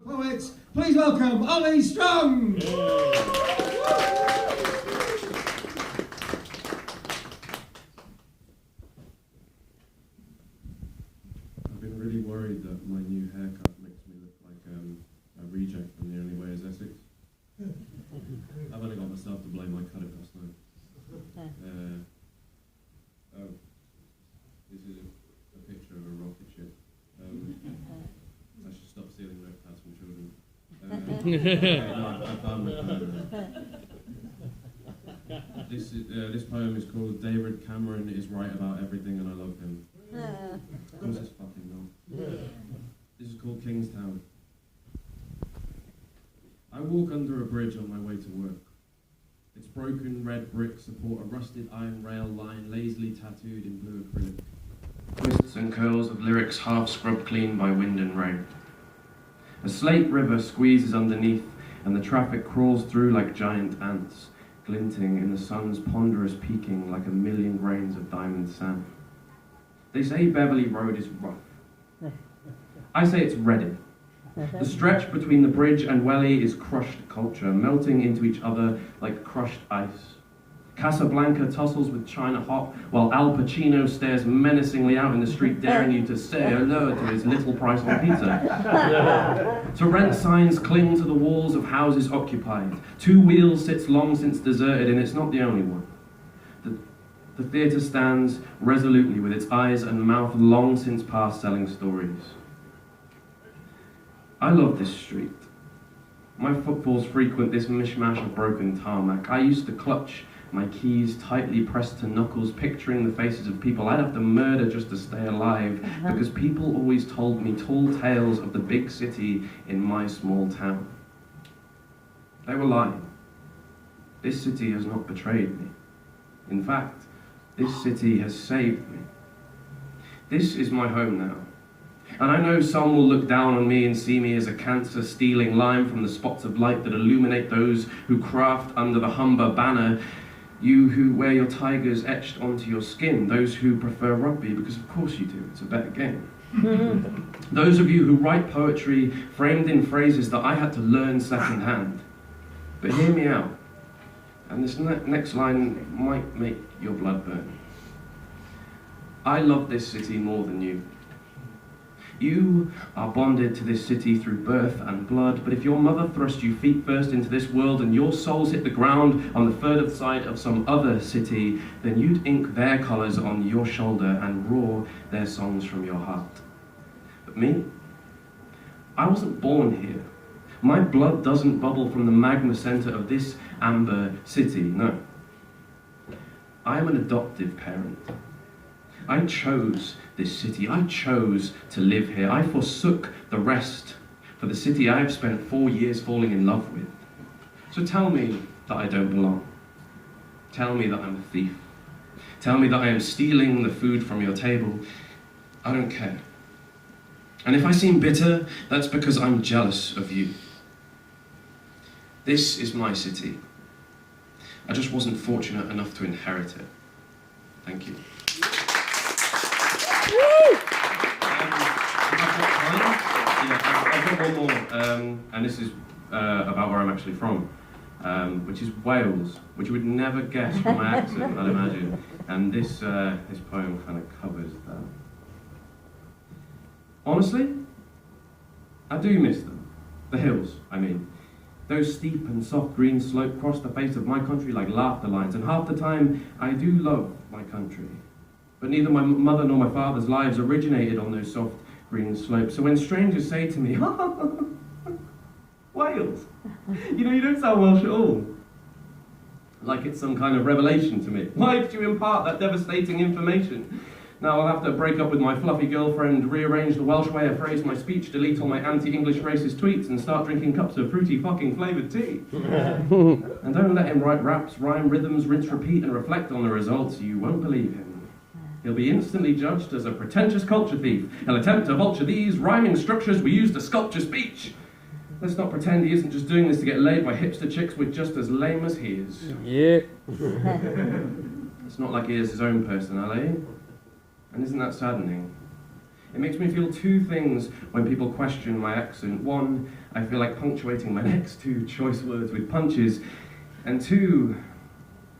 Poets, please welcome Ollie Strong! I've been really worried that my new haircut makes me look like a reject from The Only Way is Essex. I've only got myself to blame, I cut it last night. This is a picture of a rocket ship. I should stop stealing notepads from children. This poem is called David Cameron is Right About Everything and I Love Him. Of course it's fucking not. This is called Kingstown. I walk under a bridge on my way to work. Its broken red bricks support a rusted iron rail line lazily tattooed in blue acrylic. Twists and curls of lyrics half scrubbed clean by wind and rain. A slate river squeezes underneath and the traffic crawls through like giant ants, glinting in the sun's ponderous peaking like a million grains of diamond sand. They say Beverly Road is rough. I say it's ready. The stretch between the bridge and Welly is crushed culture, melting into each other like crushed ice. Casablanca tussles with China hot, while Al Pacino stares menacingly out in the street, daring you to say hello to his little price on pizza. To rent signs cling to the walls of houses occupied. Two Wheels sits long since deserted, and it's not the only one. The theatre stands resolutely with its eyes and mouth long since past selling stories. I love this street. My footfalls frequent this mishmash of broken tarmac. I used to clutch my keys tightly pressed to knuckles, picturing the faces of people I'd have to murder just to stay alive, because people always told me tall tales of the big city in my small town. They were lying. This city has not betrayed me. In fact, this city has saved me. This is my home now. And I know some will look down on me and see me as a cancer stealing lime from the spots of light that illuminate those who craft under the Humber banner. You who wear your tigers etched onto your skin, those who prefer rugby, because of course you do, it's a better game. Those of you who write poetry framed in phrases that I had to learn secondhand. But hear me out, and this next line might make your blood burn. I love this city more than you. You are bonded to this city through birth and blood, but if your mother thrust you feet first into this world and your souls hit the ground on the further side of some other city, then you'd ink their colours on your shoulder and roar their songs from your heart. But me? I wasn't born here. My blood doesn't bubble from the magma centre of this amber city, no. I am an adoptive parent. I chose this city. I chose to live here. I forsook the rest for the city I have spent 4 years falling in love with. So tell me that I don't belong. Tell me that I'm a thief. Tell me that I am stealing the food from your table. I don't care. And if I seem bitter, that's because I'm jealous of you. This is my city. I just wasn't fortunate enough to inherit it. Thank you. I've got one more, and this is about where I'm actually from, which is Wales, which you would never guess from my accent, I'd imagine. And this poem kind of covers that. Honestly, I do miss them. The hills, I mean. Those steep and soft green slopes cross the face of my country like laughter lines, and half the time I do love my country. But neither my mother nor my father's lives originated on those soft green slopes. So when strangers say to me, Wales, you don't sound Welsh at all. Like it's some kind of revelation to me. Why did you impart that devastating information? Now I'll have to break up with my fluffy girlfriend, rearrange the Welsh way I phrase my speech, delete all my anti-English racist tweets, and start drinking cups of fruity fucking flavoured tea. And don't let him write raps, rhyme rhythms, rinse, repeat, and reflect on the results. You won't believe him. He'll be instantly judged as a pretentious culture thief. He'll attempt to vulture these rhyming structures we use to sculpture speech. Let's not pretend he isn't just doing this to get laid by hipster chicks with just as lame as he is. Yeah. It's not like he has his own personality. And isn't that saddening? It makes me feel two things when people question my accent. One, I feel like punctuating my next two choice words with punches. And two,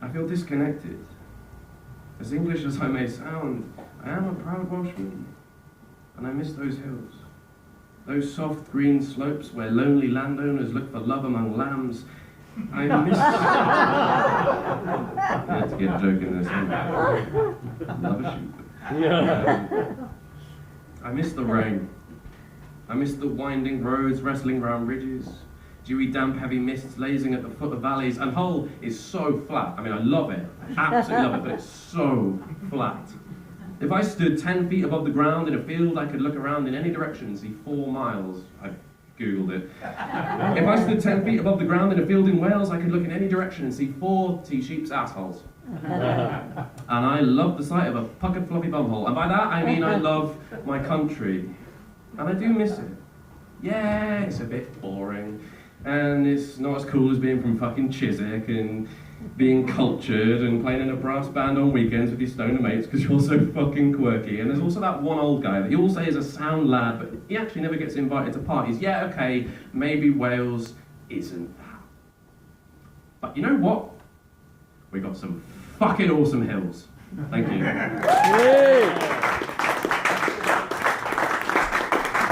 I feel disconnected. As English as I may sound, I am a proud Welshman. And I miss those hills. Those soft green slopes where lonely landowners look for love among lambs. I miss... I had to get a joke in there somewhere. Love a sheep. I miss the rain. I miss the winding roads wrestling round ridges, dewy, damp, heavy mists lazing at the foot of valleys, and Hull is so flat. I mean, I love it. I absolutely love it, but it's so flat. If I stood 10 feet above the ground in a field, I could look around in any direction and see 4 miles. I Googled it. If I stood 10 feet above the ground in a field in Wales, I could look in any direction and see 4 T-sheep's assholes. And I love the sight of a puckered floppy bumhole. And by that, I mean I love my country. And I do miss it. Yeah, it's a bit boring. And it's not as cool as being from fucking Chiswick and being cultured and playing in a brass band on weekends with your stoner mates because you're so fucking quirky. And there's also that one old guy that you all say is a sound lad, but he actually never gets invited to parties. Yeah, okay, maybe Wales isn't that. But you know what? We got some fucking awesome hills. Thank you.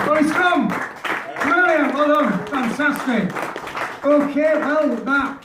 Very strong. Brilliant. Well done. Fantastic. Okay, well, that